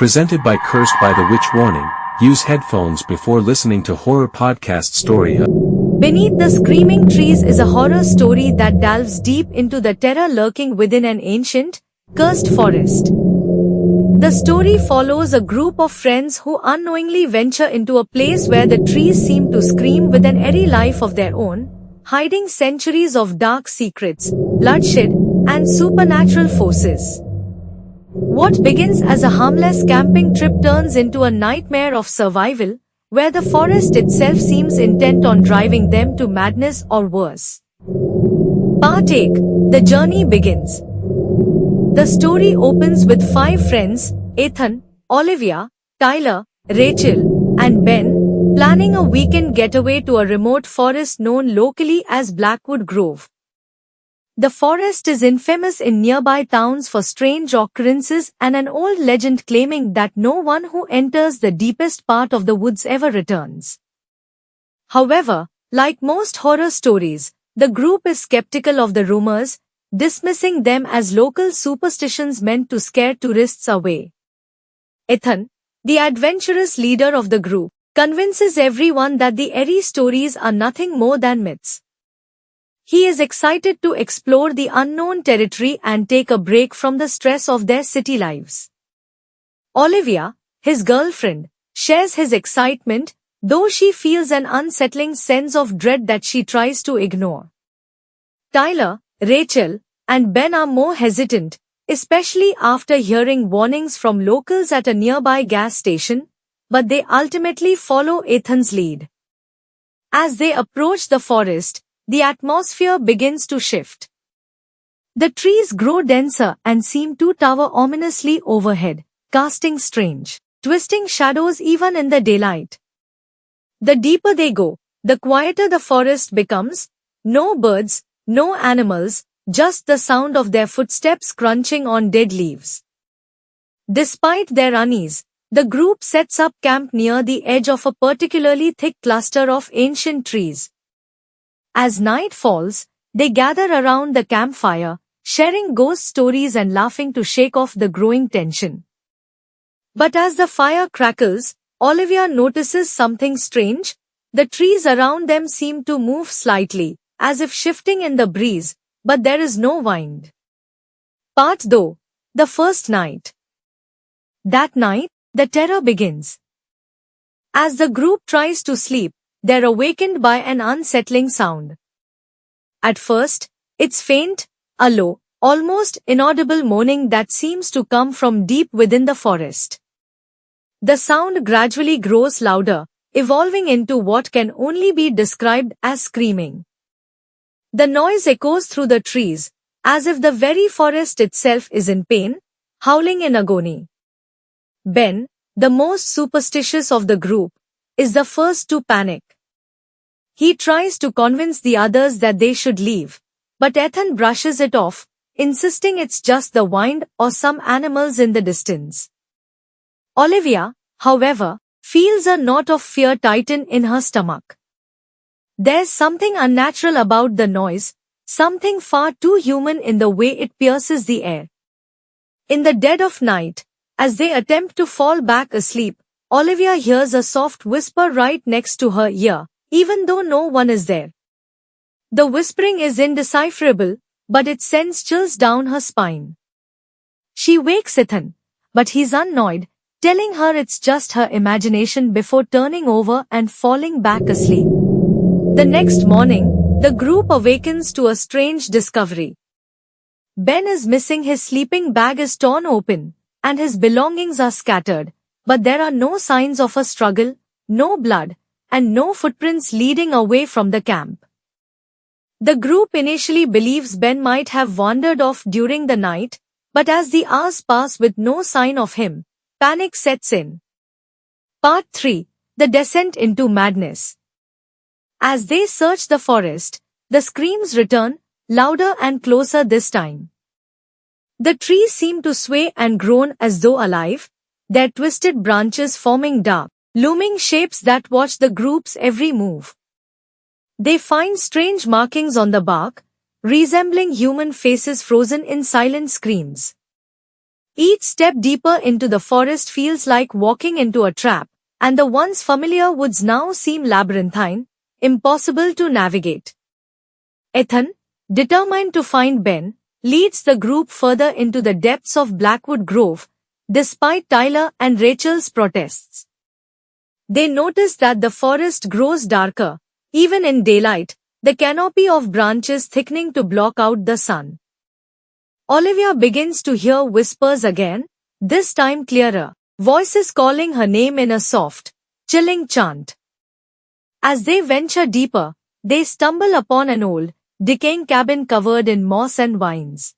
Presented by Cursed by the Witch. Warning, use headphones before listening to horror podcast story. Beneath the Screaming Trees is a horror story that delves deep into the terror lurking within an ancient, cursed forest. The story follows a group of friends who unknowingly venture into a place where the trees seem to scream with an eerie life of their own, hiding centuries of dark secrets, bloodshed, and supernatural forces. What begins as a harmless camping trip turns into a nightmare of survival, where the forest itself seems intent on driving them to madness or worse. Part 8. The journey begins. The story opens with 5 friends, Ethan, Olivia, Tyler, Rachel, and Ben, planning a weekend getaway to a remote forest known locally as Blackwood Grove. The forest is infamous in nearby towns for strange occurrences and an old legend claiming that no one who enters the deepest part of the woods ever returns. However, like most horror stories, the group is skeptical of the rumors, dismissing them as local superstitions meant to scare tourists away. Ethan, the adventurous leader of the group, convinces everyone that the eerie stories are nothing more than myths. He is excited to explore the unknown territory and take a break from the stress of their city lives. Olivia, his girlfriend, shares his excitement, though she feels an unsettling sense of dread that she tries to ignore. Tyler, Rachel, and Ben are more hesitant, especially after hearing warnings from locals at a nearby gas station, but they ultimately follow Ethan's lead. As they approach the forest, the atmosphere begins to shift. The trees grow denser and seem to tower ominously overhead, casting strange, twisting shadows even in the daylight. The deeper they go, the quieter the forest becomes. No birds, no animals, just the sound of their footsteps crunching on dead leaves. Despite their unease, the group sets up camp near the edge of a particularly thick cluster of ancient trees. As night falls, they gather around the campfire, sharing ghost stories and laughing to shake off the growing tension. But as the fire crackles, Olivia notices something strange. The trees around them seem to move slightly, as if shifting in the breeze, but there is no wind. Part 2. The first night. That night, the terror begins. As the group tries to sleep, they're awakened by an unsettling sound. At first, it's faint, a low, almost inaudible moaning that seems to come from deep within the forest. The sound gradually grows louder, evolving into what can only be described as screaming. The noise echoes through the trees, as if the very forest itself is in pain, howling in agony. Ben, the most superstitious of the group, is the first to panic. He tries to convince the others that they should leave, but Ethan brushes it off, insisting it's just the wind or some animals in the distance. Olivia, however, feels a knot of fear tighten in her stomach. There's something unnatural about the noise, something far too human in the way it pierces the air. In the dead of night, as they attempt to fall back asleep, Olivia hears a soft whisper right next to her ear, even though no one is there. The whispering is indecipherable, but it sends chills down her spine. She wakes Ethan, but he's annoyed, telling her it's just her imagination before turning over and falling back asleep. The next morning, the group awakens to a strange discovery. Ben is missing. His sleeping bag is torn open, and his belongings are scattered, but there are no signs of a struggle, no blood, and no footprints leading away from the camp. The group initially believes Ben might have wandered off during the night, but as the hours pass with no sign of him, panic sets in. Part 3. The descent into madness. As they search the forest, the screams return, louder and closer this time. The trees seem to sway and groan as though alive, their twisted branches forming dark, looming shapes that watch the group's every move. They find strange markings on the bark, resembling human faces frozen in silent screams. Each step deeper into the forest feels like walking into a trap, and the once familiar woods now seem labyrinthine, impossible to navigate. Ethan, determined to find Ben, leads the group further into the depths of Blackwood Grove, despite Tyler and Rachel's protests. They notice that the forest grows darker, even in daylight, the canopy of branches thickening to block out the sun. Olivia begins to hear whispers again, this time clearer, voices calling her name in a soft, chilling chant. As they venture deeper, they stumble upon an old, decaying cabin covered in moss and vines.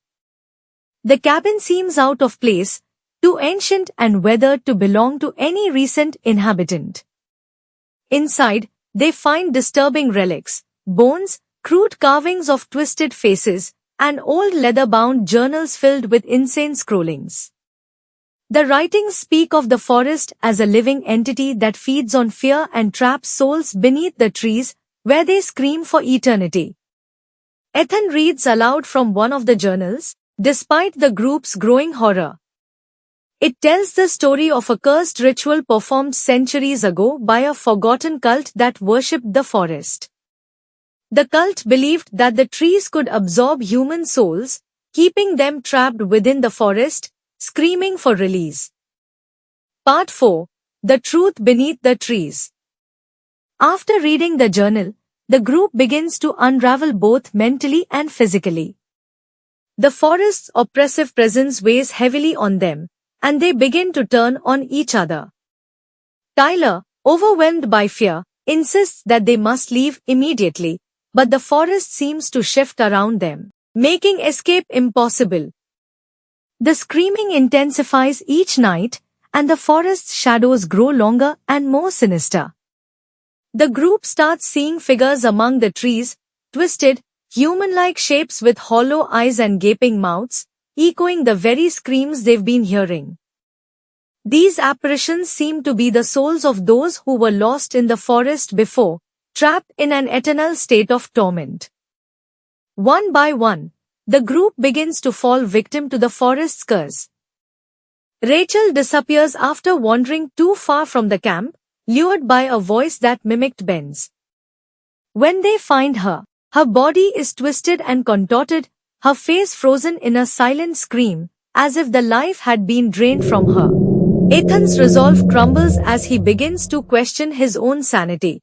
The cabin seems out of place, too ancient and weathered to belong to any recent inhabitant. Inside, they find disturbing relics, bones, crude carvings of twisted faces, and old leather-bound journals filled with insane scrollings. The writings speak of the forest as a living entity that feeds on fear and traps souls beneath the trees, where they scream for eternity. Ethan reads aloud from one of the journals, despite the group's growing horror. It tells the story of a cursed ritual performed centuries ago by a forgotten cult that worshipped the forest. The cult believed that the trees could absorb human souls, keeping them trapped within the forest, screaming for release. Part 4. The Truth Beneath the Trees. After reading the journal, the group begins to unravel both mentally and physically. The forest's oppressive presence weighs heavily on them, and they begin to turn on each other. Tyler, overwhelmed by fear, insists that they must leave immediately, but the forest seems to shift around them, making escape impossible. The screaming intensifies each night, and the forest's shadows grow longer and more sinister. The group starts seeing figures among the trees, twisted, human-like shapes with hollow eyes and gaping mouths, echoing the very screams they've been hearing. These apparitions seem to be the souls of those who were lost in the forest before, trapped in an eternal state of torment. One by one, the group begins to fall victim to the forest's curse. Rachel disappears after wandering too far from the camp, lured by a voice that mimicked Ben's. When they find her, her body is twisted and contorted, her face frozen in a silent scream, as if the life had been drained from her. Ethan's resolve crumbles as he begins to question his own sanity.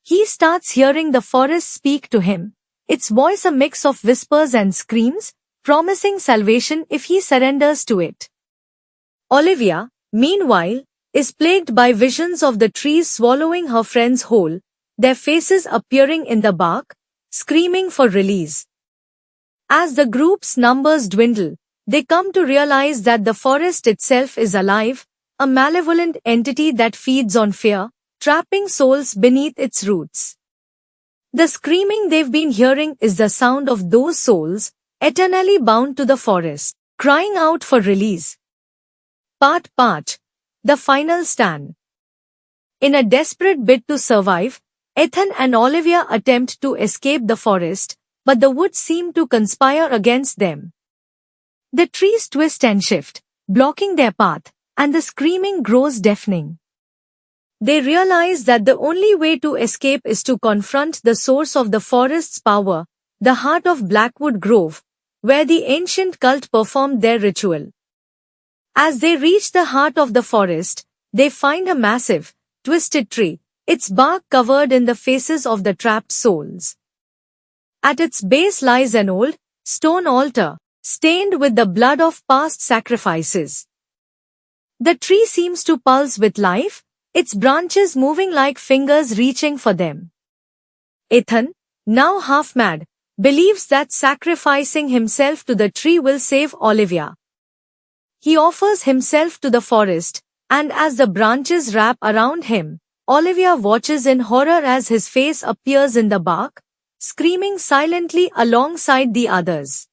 He starts hearing the forest speak to him, its voice a mix of whispers and screams, promising salvation if he surrenders to it. Olivia, meanwhile, is plagued by visions of the trees swallowing her friends whole, their faces appearing in the bark, screaming for release. As the group's numbers dwindle, they come to realize that the forest itself is alive, a malevolent entity that feeds on fear, trapping souls beneath its roots. The screaming they've been hearing is the sound of those souls, eternally bound to the forest, crying out for release. Part. The Final Stand. In a desperate bid to survive, Ethan and Olivia attempt to escape the forest, but the woods seem to conspire against them. The trees twist and shift, blocking their path, and the screaming grows deafening. They realize that the only way to escape is to confront the source of the forest's power, the heart of Blackwood Grove, where the ancient cult performed their ritual. As they reach the heart of the forest, they find a massive, twisted tree, its bark covered in the faces of the trapped souls. At its base lies an old, stone altar, stained with the blood of past sacrifices. The tree seems to pulse with life, its branches moving like fingers reaching for them. Ethan, now half mad, believes that sacrificing himself to the tree will save Olivia. He offers himself to the forest, and as the branches wrap around him, Olivia watches in horror as his face appears in the bark, screaming silently alongside the others.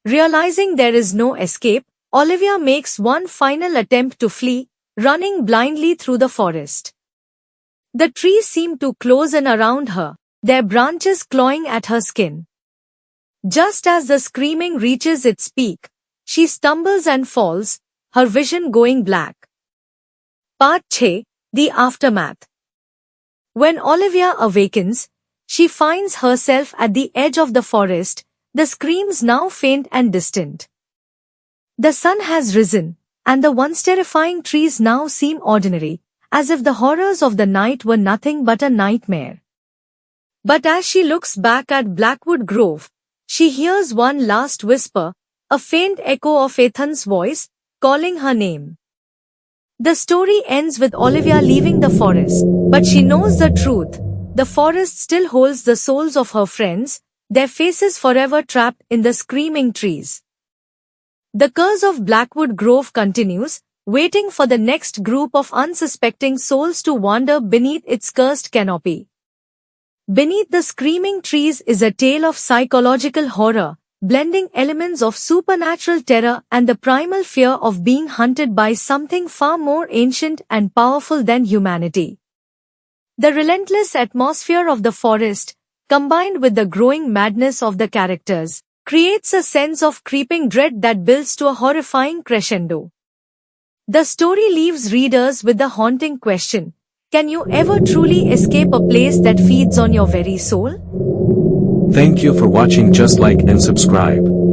Realizing there is no escape, Olivia makes one final attempt to flee, running blindly through the forest. The trees seem to close in around her, their branches clawing at her skin. Just as the screaming reaches its peak, She stumbles and falls, her vision going black. Part 6. The Aftermath. When Olivia awakens, she finds herself at the edge of the forest, the screams now faint and distant. The sun has risen, and the once terrifying trees now seem ordinary, as if the horrors of the night were nothing but a nightmare. But as she looks back at Blackwood Grove, she hears one last whisper, a faint echo of Ethan's voice, calling her name. The story ends with Olivia leaving the forest, but she knows the truth. The forest still holds the souls of her friends, their faces forever trapped in the screaming trees. The curse of Blackwood Grove continues, waiting for the next group of unsuspecting souls to wander beneath its cursed canopy. Beneath the Screaming Trees is a tale of psychological horror, blending elements of supernatural terror and the primal fear of being hunted by something far more ancient and powerful than humanity. The relentless atmosphere of the forest, combined with the growing madness of the characters, creates a sense of creeping dread that builds to a horrifying crescendo. The story leaves readers with the haunting question, can you ever truly escape a place that feeds on your very soul? Thank you for watching. Just like and subscribe.